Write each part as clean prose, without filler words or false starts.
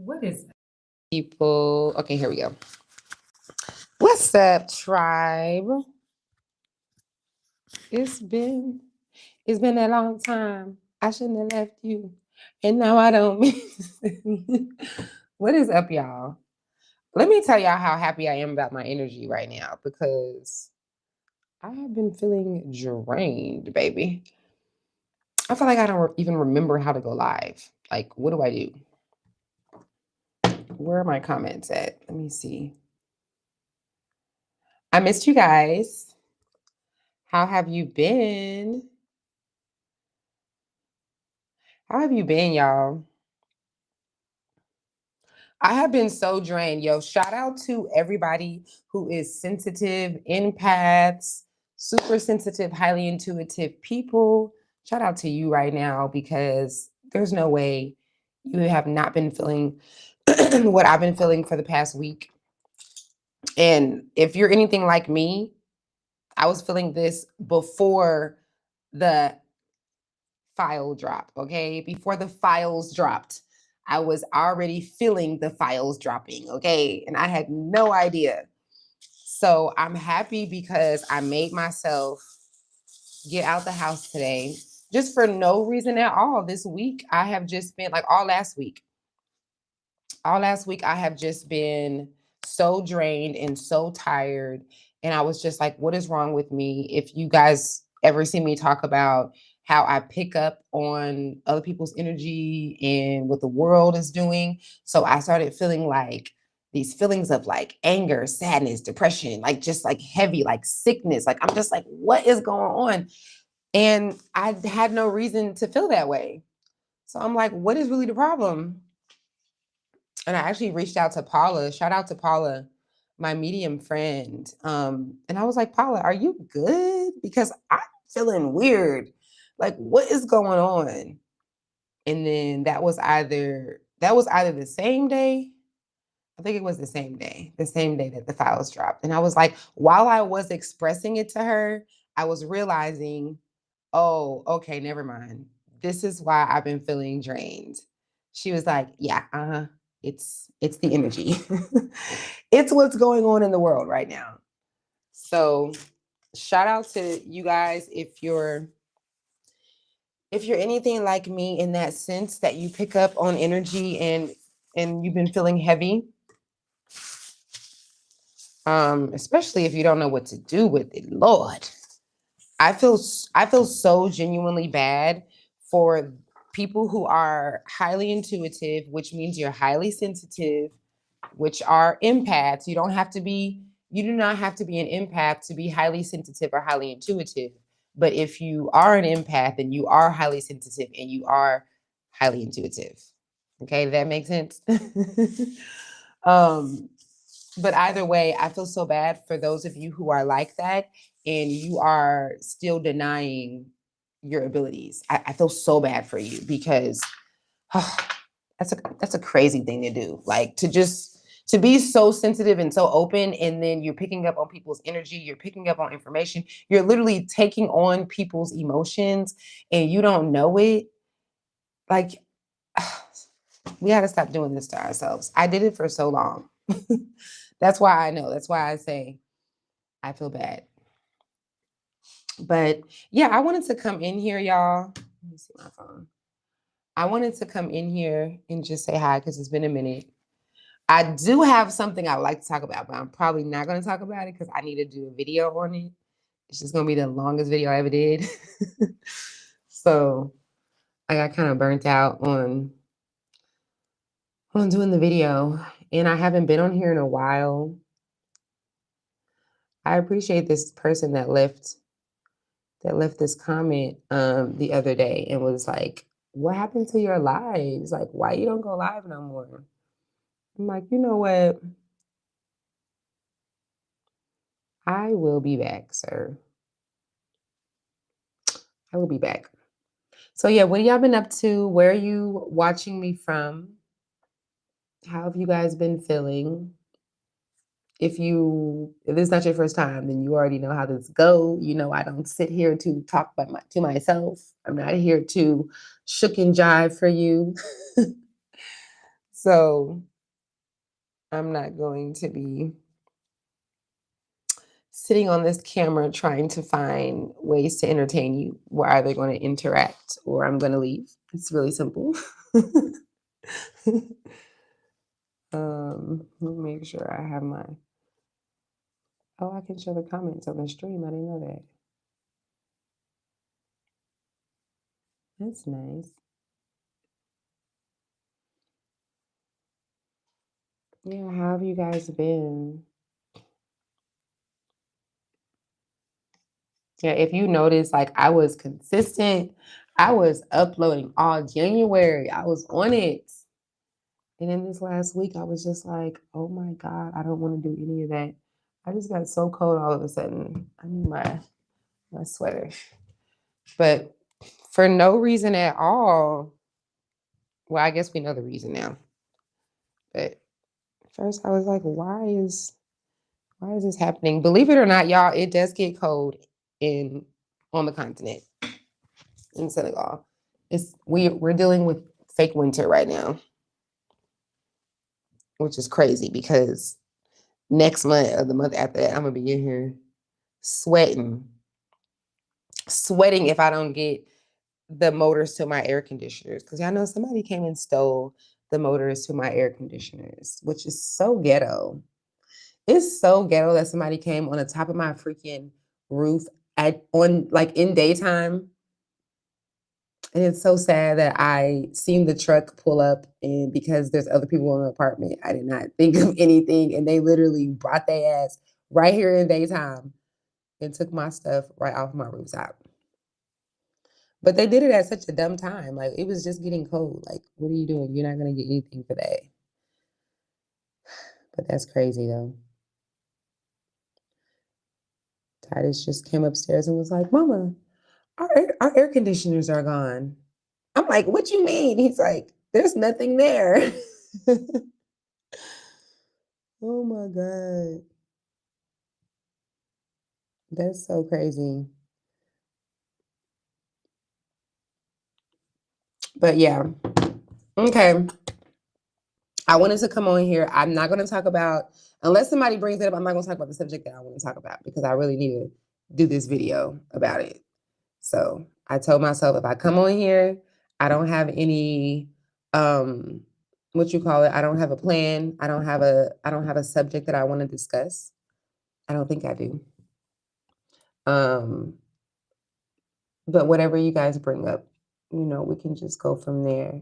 What is people? Okay, here we go. What's up, tribe? It's been it's been a long time. I shouldn't have left you, and now I don't miss. What is up, y'all? Let me tell y'all how happy I am about my energy right now because I have been feeling drained, baby. I feel like I don't even remember how to go live. Like, what do I do? Where are my comments at? Let me see. I missed you guys. How have you been? How have you been, y'all? I have been so drained. Yo, shout out to everybody who is sensitive, empaths, super sensitive, highly intuitive people. Shout out to you right now because there's no way you have not been feeling what I've been feeling for the past week. And if you're anything like me, I was feeling this before the file drop, okay? Before the files dropped, I was already feeling the files dropping, okay? And I had no idea. So I'm happy because I made myself get out the house today just for no reason at all. This week, I have just been like all last week, I have just been so drained and so tired. And I was just like, what is wrong with me? If you guys ever see me talk about how I pick up on other people's energy and what the world is doing. So I started feeling like these feelings of like anger, sadness, depression, like just like heavy, like sickness. Like I'm just like, what is going on? And I had no reason to feel that way. So I'm like, what is really the problem? And I actually reached out to Paula. Shout out to Paula, my medium friend. And I was like, Paula, are you good? Because I'm feeling weird. Like, what is going on? And then that was either the same day. I think it was the same day that the files dropped. And I was like, while I was expressing it to her, I was realizing, oh, okay, never mind. This is why I've been feeling drained. She was like, yeah, uh-huh. It's the energy. It's what's going on in the world right now. So shout out to you guys if you're anything like me in that sense that you pick up on energy and you've been feeling heavy. Especially if you don't know what to do with it. Lord. I feel so genuinely bad for people who are highly intuitive, which means you're highly sensitive, which are empaths. You do not have to be an empath to be highly sensitive or highly intuitive. But if you are an empath, then you are highly sensitive and you are highly intuitive. Okay, that makes sense. um, but either way, I feel so bad for those of you who are like that and you are still denying your abilities. I feel so bad for you because oh, that's a crazy thing to do. Like to be so sensitive and so open, and then you're picking up on people's energy, you're picking up on information, you're literally taking on people's emotions and you don't know it. Like we got to stop doing this to ourselves. I did it for so long. That's why I know. That's why I say I feel bad. But yeah, I wanted to come in here, y'all. Let me see my phone. I wanted to come in here and just say hi because it's been a minute. I do have something I'd like to talk about, but I'm probably not going to talk about it because I need to do a video on it. It's just going to be the longest video I ever did. So I got kind of burnt out on doing the video, and I haven't been on here in a while. I appreciate this person that left this comment the other day and was like, what happened to your lives? Like, why you don't go live no more? I'm like, you know what? I will be back, sir. I will be back. So yeah, what have y'all been up to? Where are you watching me from? How have you guys been feeling? If this is not your first time, then you already know how this go. You know, I don't sit here to talk to myself. I'm not here to shook and jive for you. So I'm not going to be sitting on this camera trying to find ways to entertain you. We're either going to interact or I'm going to leave. It's really simple. Let me make sure I have my. Oh, I can show the comments on the stream. I didn't know that. That's nice. Yeah, how have you guys been? Yeah, if you notice, like I was consistent. I was uploading all January. I was on it. And in this last week, I was just like, oh my God, I don't want to do any of that. I just got so cold all of a sudden. I need my sweater. But for no reason at all. Well, I guess we know the reason now. But first I was like, why is this happening? Believe it or not, y'all, it does get cold on the continent in Senegal. We're dealing with fake winter right now, which is crazy because next month or the month after that, I'm gonna be in here sweating if I don't get the motors to my air conditioners. Because y'all know somebody came and stole the motors to my air conditioners, which is so ghetto. It's so ghetto that somebody came on the top of my freaking roof in daytime. And it's so sad that I seen the truck pull up, and because there's other people in the apartment, I did not think of anything. And they literally brought their ass right here in daytime and took my stuff right off my rooftop. But they did it at such a dumb time. Like, it was just getting cold. Like, what are you doing? You're not going to get anything for that. But that's crazy, though. Titus just came upstairs and was like, Mama, our air conditioners are gone. I'm like, what you mean? He's like, there's nothing there. Oh my God. That's so crazy. But yeah. Okay. I wanted to come on here. I'm not going to talk about, unless somebody brings it up, I'm not going to talk about the subject that I want to talk about because I really need to do this video about it. So I told myself if I come on here, I don't have any, what you call it? I don't have a plan. I don't have a subject that I want to discuss. I don't think I do. But whatever you guys bring up, we can just go from there.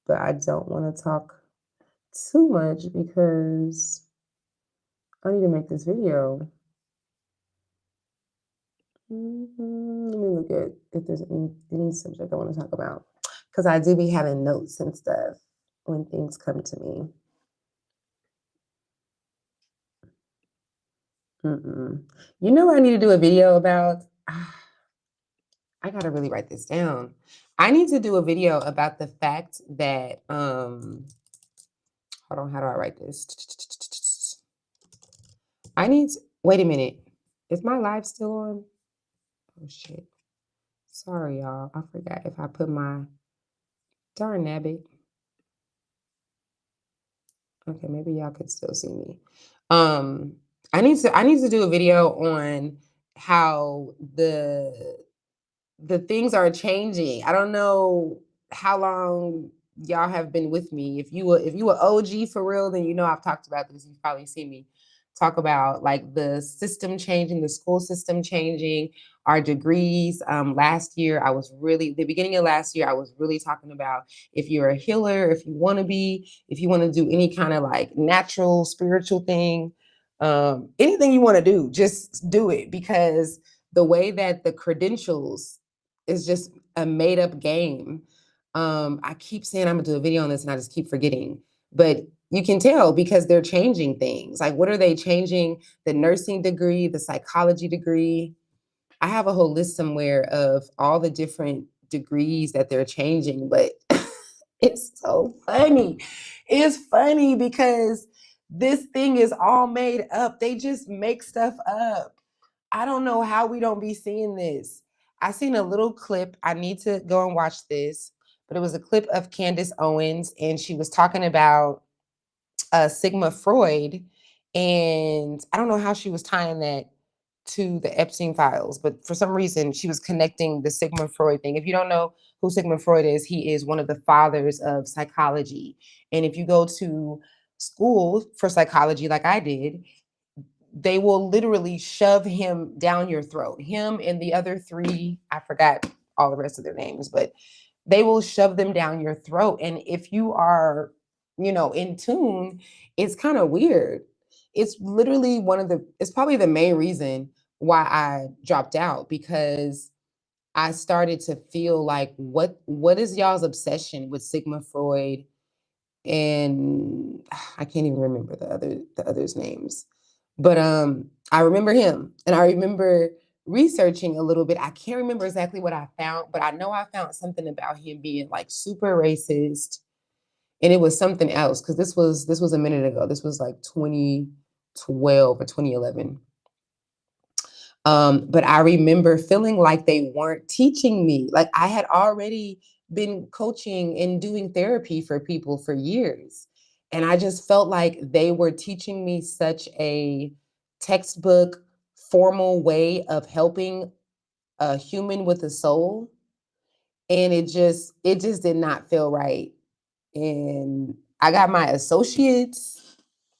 But I don't want to talk too much because I need to make this video. Let me look at if there's any subject I want to talk about, because I do be having notes and stuff when things come to me. You know what I need to do a video about? I gotta really write this down. I need to do a video about the fact that hold on, how do I write this? Wait a minute. Is my live still on? Oh shit. Sorry, y'all. I forgot if I put my darn nabbit. Okay, maybe y'all could still see me. I need to do a video on how the things are changing. I don't know how long y'all have been with me. If you were OG for real, then you know I've talked about this. You've probably seen me talk about like the system changing, the school system changing, our degrees. Last year, the beginning of last year, I was really talking about if you're a healer, if you want to do any kind of like natural, spiritual thing, anything you want to do, just do it, because the way that the credentials is just a made up game. I keep saying I'm gonna do a video on this and I just keep forgetting, but you can tell because they're changing things. Like, what are they changing? The nursing degree, the psychology degree. I have a whole list somewhere of all the different degrees that they're changing, but it's so funny. It's funny because this thing is all made up. They just make stuff up. I don't know how we don't be seeing this. I seen a little clip. I need to go and watch this, but it was a clip of Candace Owens, and she was talking about Sigmund Freud, and I don't know how she was tying that to the Epstein files, but for some reason she was connecting the Sigmund Freud thing. If you don't know who Sigmund Freud is, he is one of the fathers of psychology. And if you go to school for psychology, like I did, they will literally shove him down your throat. Him and the other three, I forgot all the rest of their names, but they will shove them down your throat. And if you are, in tune, it's kind of weird. It's literally it's probably the main reason why I dropped out, because I started to feel like, what is y'all's obsession with Sigmund Freud? And I can't even remember the others' names. But I remember him, and I remember researching a little bit. I can't remember exactly what I found, but I know I found something about him being like super racist, and it was something else, because this was a minute ago. This was like 2012 or 2011. But I remember feeling like they weren't teaching me. Like, I had already been coaching and doing therapy for people for years. And I just felt like they were teaching me such a textbook, formal way of helping a human with a soul. And it just did not feel right. And I got my associates,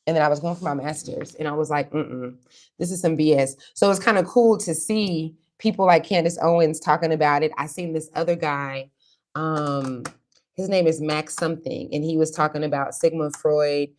and then I was going for my master's, and I was like, this is some BS. So it's kind of cool to see people like Candace Owens talking about it. I seen this other guy, his name is Max something, and he was talking about Sigmund Freud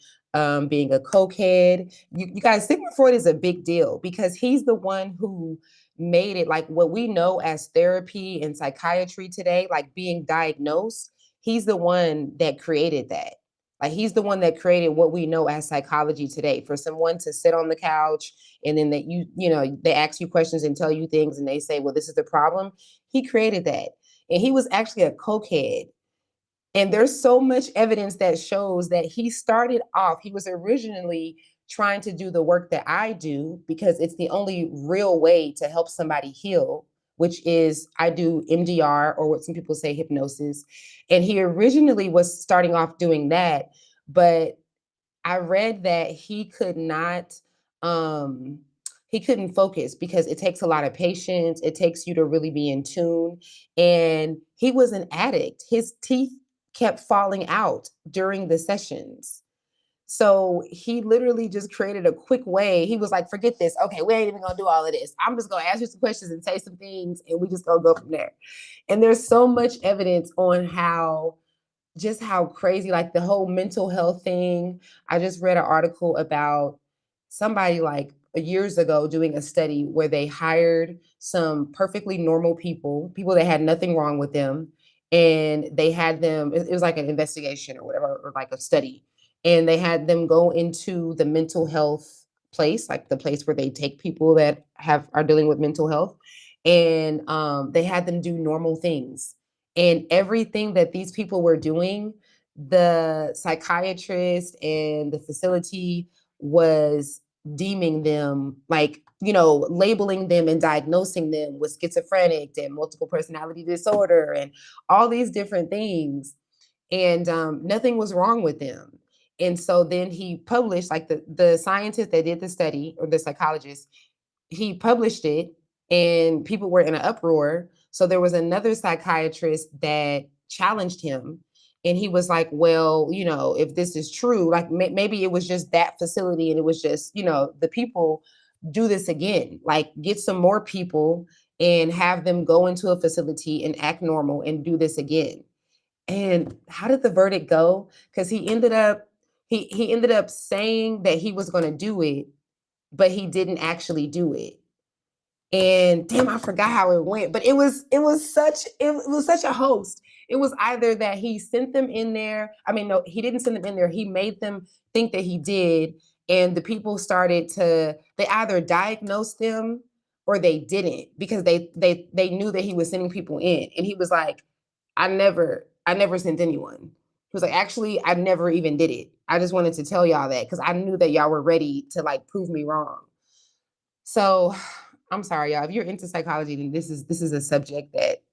being a cokehead. You guys, Sigmund Freud is a big deal, because he's the one who made it like what we know as therapy and psychiatry today, like being diagnosed. He's the one that created that. Like, he's the one that created what we know as psychology today. For someone to sit on the couch, and then that they ask you questions and tell you things, and they say, well, this is the problem. He created that. And he was actually a cokehead. And there's so much evidence that shows that he started off, he was originally trying to do the work that I do, because it's the only real way to help somebody heal, which is I do MDR, or what some people say hypnosis. And he originally was starting off doing that, but I read that he couldn't focus, because it takes a lot of patience. It takes you to really be in tune. And he was an addict. His teeth kept falling out during the sessions. So he literally just created a quick way. He was like, forget this. Okay, we ain't even gonna do all of this. I'm just gonna ask you some questions and say some things, and we just gonna go from there. And there's so much evidence on how crazy, like the whole mental health thing. I just read an article about somebody like years ago doing a study where they hired some perfectly normal people that had nothing wrong with them. And they had them, it was like an investigation or whatever, or like a study. And they had them go into the mental health place, like the place where they take people that are dealing with mental health. And they had them do normal things, and everything that these people were doing, the psychiatrist and the facility was deeming them, like, labeling them and diagnosing them with schizophrenic and multiple personality disorder and all these different things. And nothing was wrong with them. And so then he published, like, the scientist that did the study, or the psychologist, he published it, and people were in an uproar. So there was another psychiatrist that challenged him. And he was like, well, if this is true, like, maybe it was just that facility, and it was just, the people, do this again. Like, get some more people and have them go into a facility and act normal and do this again. And how did the verdict go? Because he ended up saying that he was going to do it, but he didn't actually do it. And damn, I forgot how it went, but it was such a host. It was either that he sent them in there. I mean, no, he didn't send them in there. He made them think that he did, and the people they either diagnosed them or they didn't, because they knew that he was sending people in, and he was like, I never sent anyone. He was like, actually, I never even did it. I just wanted to tell y'all that, because I knew that y'all were ready to, like, prove me wrong. So I'm sorry, y'all. If you're into psychology, then this is a subject that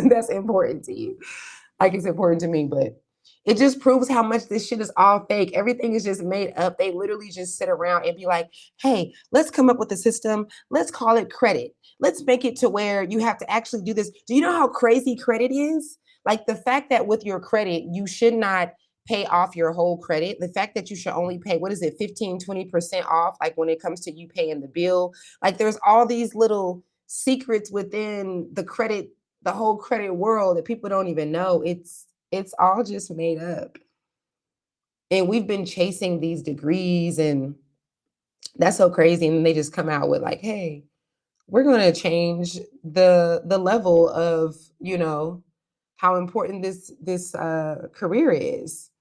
that's important to you. like it's important to me, but it just proves how much this shit is all fake. Everything is just made up. They literally just sit around and be like, hey, let's come up with a system. Let's call it credit. Let's make it to where you have to actually do this. Do you know how crazy credit is? Like the fact that with your credit, you should not pay off your whole credit. The fact that you should only pay, what is it, 15, 20% off, like when it comes to you paying the bill. Like there's all these little secrets within the credit, the whole credit world that people don't even know. It's all just made up. And we've been chasing these degrees, and that's so crazy. And they just come out with like, hey, we're going to change the level of, how important this career is.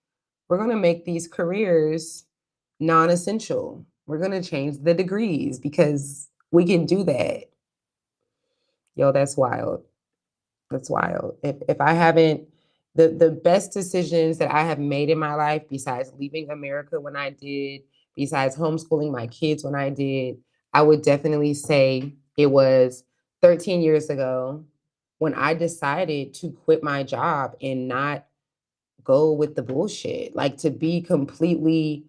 We're going to make these careers non-essential. We're going to change the degrees because we can do that. Yo, that's wild. That's wild. If I haven't, the best decisions that I have made in my life, besides leaving America when I did, besides homeschooling my kids when I did, I would definitely say it was 13 years ago when I decided to quit my job and not go with the bullshit, like to be completely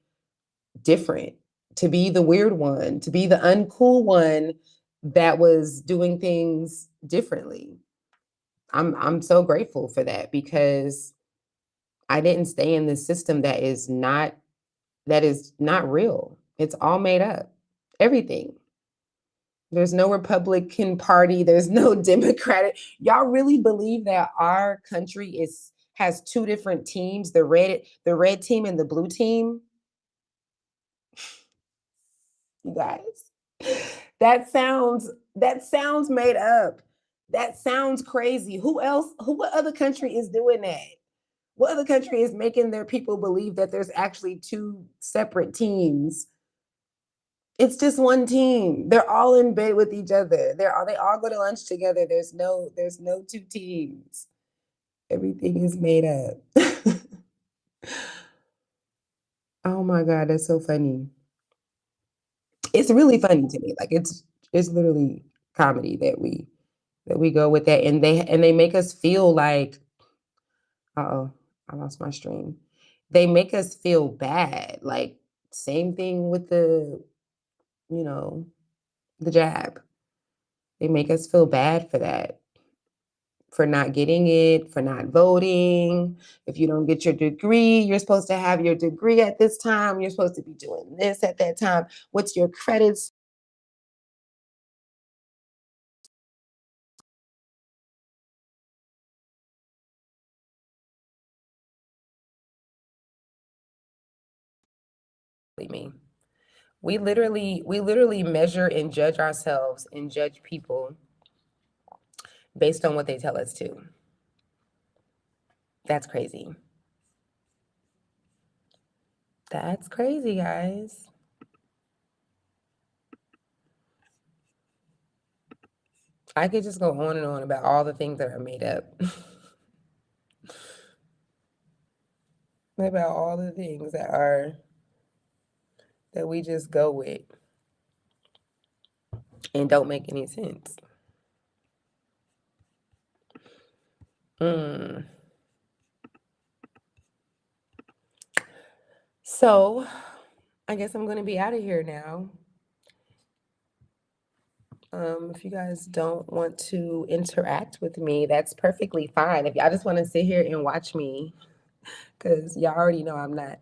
different, to be the weird one, to be the uncool one that was doing things differently. I'm so grateful for that because I didn't stay in this system that is not real. It's all made up. Everything. There's no Republican Party, there's no Democratic. Y'all really believe that our country has two different teams, the red team and the blue team? You guys. That sounds made up. That sounds crazy. What other country is doing that? What other country is making their people believe that there's actually two separate teams? It's just one team. They're all in bed with each other. They all go to lunch together. There's no two teams. Everything is made up. Oh my God, that's so funny. It's really funny to me. Like it's literally comedy that we go with that, and they make us feel like, uh-oh, I lost my stream. They make us feel bad. Like same thing with you know, the jab. They make us feel bad for that, for not getting it, for not voting. If you don't get your degree, you're supposed to have your degree at this time. You're supposed to be doing this at that time. What's your credits? Me. We literally measure and judge ourselves and judge people based on what they tell us to. That's crazy. That's crazy, guys. I could just go on and on about all the things that are made up. About all the things that we just go with and don't make any sense. Mm. So, I guess I'm gonna be out of here now. If you guys don't want to interact with me, that's perfectly fine. If y'all just want to sit here and watch me, because y'all already know I'm not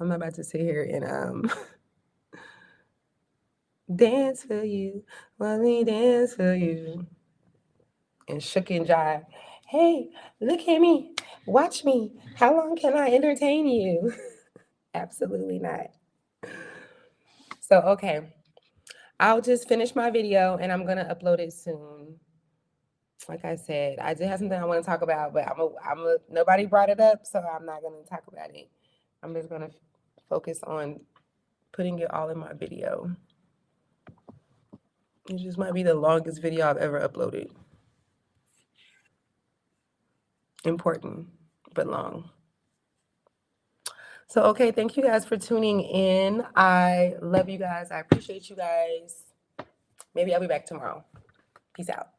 about to sit here and dance for you, let me dance for you, and shook and jive. Hey, look at me, watch me. How long can I entertain you? Absolutely not. So, okay, I'll just finish my video and I'm gonna upload it soon. Like I said, I did have something I want to talk about, but nobody brought it up, so I'm not gonna talk about it. I'm just gonna focus on putting it all in my video. It just might be the longest video I've ever uploaded. Important, but long. So, okay, thank you guys for tuning in. I love you guys. I appreciate you guys. Maybe I'll be back tomorrow. Peace out.